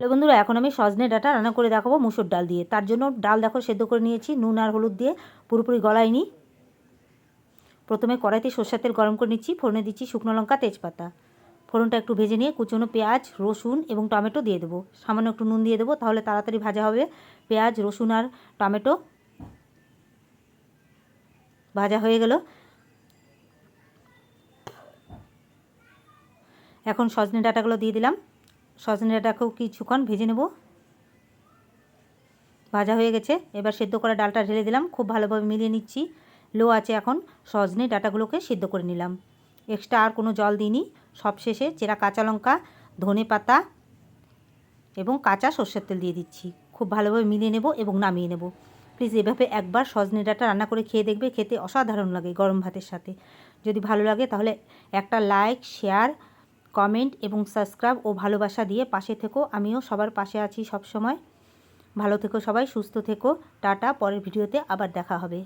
Hello বন্ধুরা, এখন আমি সজনে ডাঁটা রান্না করে দেখাবো মুসুর ডাল দিয়ে। তার জন্য ডাল দেখো সেদ্ধ করে নিয়েছি, নুন আর হলুদ দিয়ে পুরোপুরি গলাইনি। প্রথমে কড়াইতে সরষের তেল গরম করে নিচ্ছি, ফোড়নে দিচ্ছি শুকনো লঙ্কা, তেজপাতা। ফোড়নটা একটু ভেজে নিয়ে কুচনো পেঁয়াজ, রসুন এবং টমেটো দিয়ে দেবো। সামান্য একটু নুন দিয়ে দেবো, তাহলে তাড়াতাড়ি ভাজা হবে। পেঁয়াজ, রসুন আর টমেটো ভাজা হয়ে গেল। এখন সজনে ডাঁটাগুলো দিয়ে দিলাম। সজনে ডাঁটাকেও কিছুক্ষণ ভেজে নেব। ভাজা হয়ে গেছে, এবার সেদ্ধ করা ডালটা ঢেলে দিলাম, খুব ভালোভাবে মিলিয়ে নিচ্ছি। লো আছে এখন সজনে ডাঁটাগুলোকে সেদ্ধ করে নিলাম। এক্সট্রা আর কোনো জল দিইনি। সবশেষে চেরা কাঁচা লঙ্কা, ধনে পাতা এবং কাঁচা সর্ষের তেল দিয়ে দিচ্ছি। খুব ভালোভাবে মিলিয়ে নেব এবং নামিয়ে নেব। প্লিজ এভাবে একবার সজনে ডাঁটা রান্না করে খেয়ে দেখবে, খেতে অসাধারণ লাগে গরম ভাতের সাথে। যদি ভালো লাগে তাহলে একটা লাইক, শেয়ার, কমেন্ট এবং সাবস্ক্রাইব ও ভালোবাসা দিয়ে পাশে থেকো। আমিও সবার পাশে আছি সব সময়। ভালো থেকো সবাই, সুস্থ থেকো। টাটা, পরের ভিডিওতে আবার দেখা হবে।